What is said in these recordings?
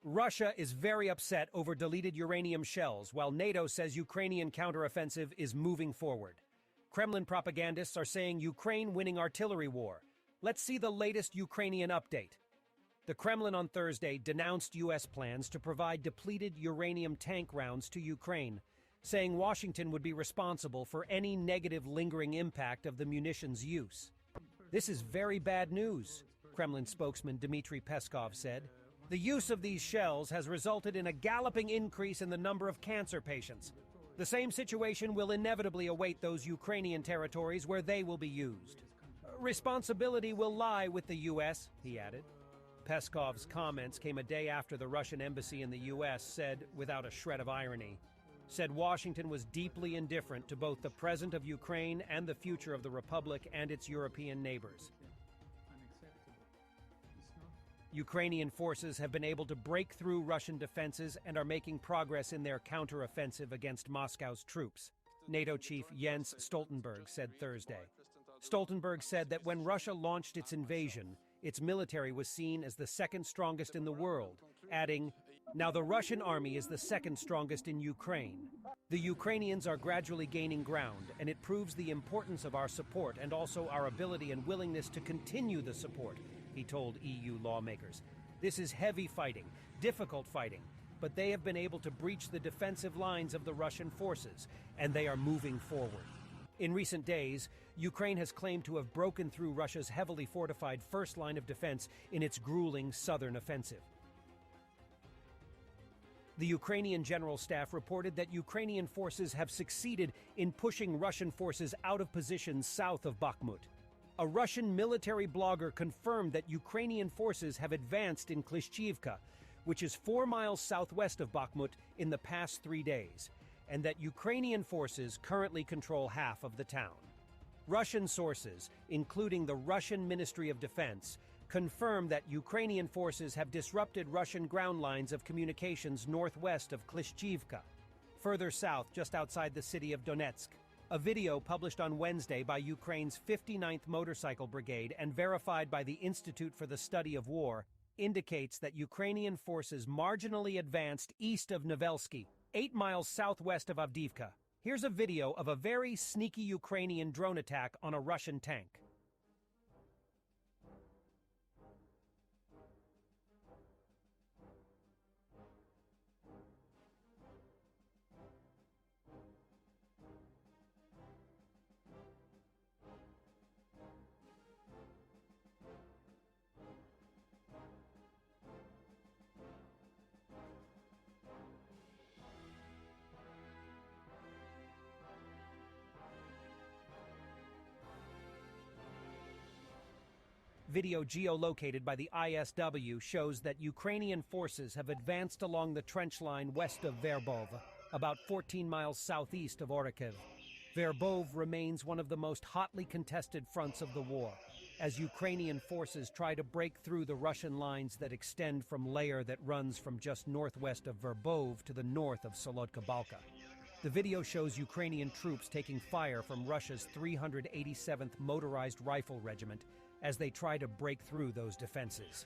Russia is very upset over deleted uranium shells, while NATO says Ukrainian counteroffensive is moving forward. Kremlin propagandists are saying Ukraine winning artillery war. Let's see the latest Ukrainian update. The Kremlin on Thursday denounced U.S. plans to provide depleted uranium tank rounds to Ukraine, saying Washington would be responsible for any negative lingering impact of the munitions' use. This is very bad news, Kremlin spokesman Dmitry Peskov said. The use of these shells has resulted in a galloping increase in the number of cancer patients. The same situation will inevitably await those Ukrainian territories where they will be used. Responsibility will lie with the U.S., he added. Peskov's comments came a day after the Russian embassy in the U.S. said, without a shred of irony, said Washington was deeply indifferent to both the present of Ukraine and the future of the Republic and its European neighbors. Ukrainian forces have been able to break through Russian defenses and are making progress in their counteroffensive against Moscow's troops, NATO chief Jens Stoltenberg said Thursday. Stoltenberg said that when Russia launched its invasion, its military was seen as the second strongest in the world, adding, "Now the Russian army is the second strongest in Ukraine. The Ukrainians are gradually gaining ground, and it proves the importance of our support and also our ability and willingness to continue the support," he told EU lawmakers. "This is heavy fighting, difficult fighting, but they have been able to breach the defensive lines of the Russian forces, and they are moving forward." In recent days, Ukraine has claimed to have broken through Russia's heavily fortified first line of defense in its grueling southern offensive. The Ukrainian General Staff reported that Ukrainian forces have succeeded in pushing Russian forces out of positions south of Bakhmut. A Russian military blogger confirmed that Ukrainian forces have advanced in Klishchiivka, which is 4 miles southwest of Bakhmut, in the past 3 days, and that Ukrainian forces currently control half of the town. Russian sources, including the Russian Ministry of Defense, confirm that Ukrainian forces have disrupted Russian ground lines of communications northwest of Klishchiivka, further south just outside the city of Donetsk. A video published on Wednesday by Ukraine's 59th Motorcycle Brigade and verified by the Institute for the Study of War indicates that Ukrainian forces marginally advanced east of Novelsky, 8 miles southwest of Avdiivka. Here's a video of a very sneaky Ukrainian drone attack on a Russian tank. Video geolocated by the ISW shows that Ukrainian forces have advanced along the trench line west of Verbov, about 14 miles southeast of Orikhiv. Verbov remains one of the most hotly contested fronts of the war, as Ukrainian forces try to break through the Russian lines that extend from Lair that runs from just northwest of Verbov to the north of Solodka Balka. The video shows Ukrainian troops taking fire from Russia's 387th Motorized Rifle Regiment as they try to break through those defenses.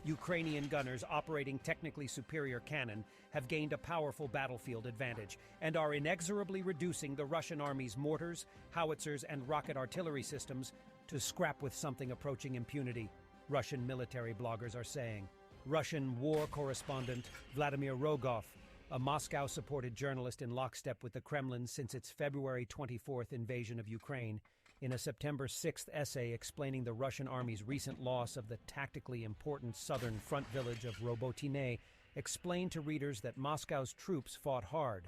Ukrainian gunners operating technically superior cannon have gained a powerful battlefield advantage and are inexorably reducing the Russian army's mortars, howitzers, and rocket artillery systems to scrap with something approaching impunity, Russian military bloggers are saying. Russian war correspondent Vladimir Rogov, a Moscow-supported journalist in lockstep with the Kremlin since its February 24th invasion of Ukraine, in a September 6th essay explaining the Russian army's recent loss of the tactically important southern front village of Robotine, explained to readers that Moscow's troops fought hard.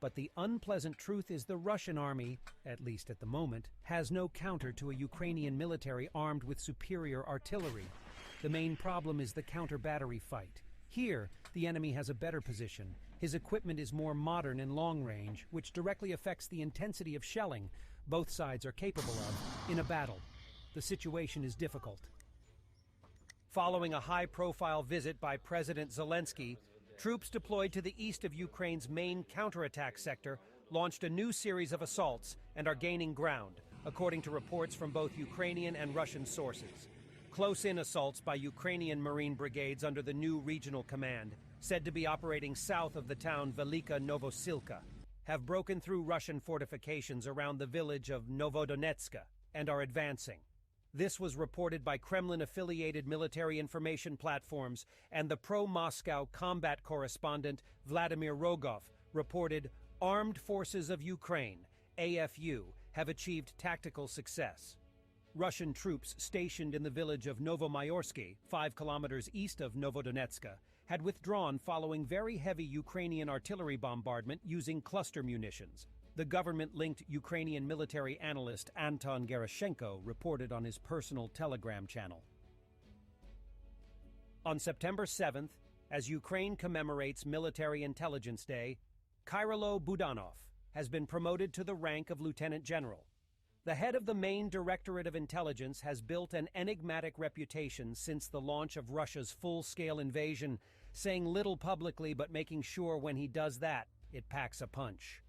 But the unpleasant truth is the Russian army, at least at the moment, has no counter to a Ukrainian military armed with superior artillery. The main problem is the counter-battery fight. Here, the enemy has a better position. His equipment is more modern and long-range, which directly affects the intensity of shelling both sides are capable of in a battle. The situation is difficult. Following a high-profile visit by President Zelensky, Troops deployed to the east of Ukraine's main counterattack sector launched a new series of assaults and are gaining ground, according to reports from both Ukrainian and Russian sources. Close-in assaults by Ukrainian Marine brigades under the new regional command, said to be operating south of the town Velika Novosilka, have broken through Russian fortifications around the village of Novodonetska and are advancing. This was reported by Kremlin-affiliated military information platforms, and the pro-Moscow combat correspondent Vladimir Rogov reported Armed Forces of Ukraine, AFU, have achieved tactical success. Russian troops stationed in the village of Novomayorsky, 5 kilometers east of Novodonetska, had withdrawn following very heavy Ukrainian artillery bombardment using cluster munitions. The government-linked Ukrainian military analyst Anton Gerashenko reported on his personal Telegram channel. On September 7th, as Ukraine commemorates Military Intelligence Day, Kyrylo Budanov has been promoted to the rank of lieutenant general. The head of the main Directorate of Intelligence has built an enigmatic reputation since the launch of Russia's full-scale invasion, saying little publicly but making sure when he does that, it packs a punch.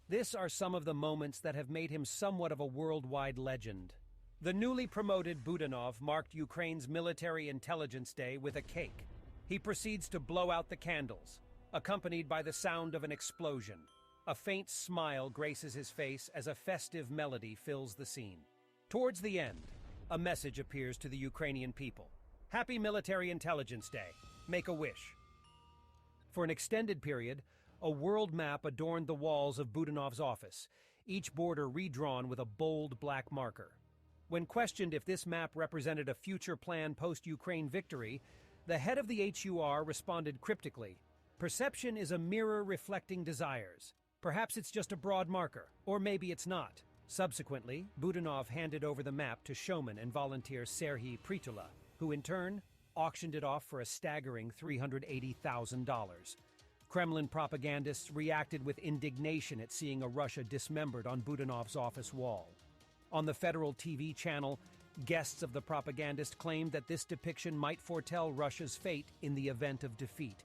This are some of the moments that have made him somewhat of a worldwide legend. The newly promoted Budanov marked Ukraine's Military Intelligence Day with a cake. He proceeds to blow out the candles, accompanied by the sound of an explosion. A faint smile graces his face as a festive melody fills the scene. Towards the end, a message appears to the Ukrainian people. Happy Military Intelligence Day. Make a wish. For an extended period, a world map adorned the walls of Budanov's office, each border redrawn with a bold black marker. When questioned if this map represented a future plan post-Ukraine victory, the head of the HUR responded cryptically, "Perception is a mirror reflecting desires. Perhaps it's just a broad marker, or maybe it's not." Subsequently, Budanov handed over the map to showman and volunteer Serhiy Pritula, who in turn auctioned it off for a staggering $380,000. Kremlin propagandists reacted with indignation at seeing a Russia dismembered on Budanov's office wall. On the federal TV channel, guests of the propagandist claimed that this depiction might foretell Russia's fate in the event of defeat,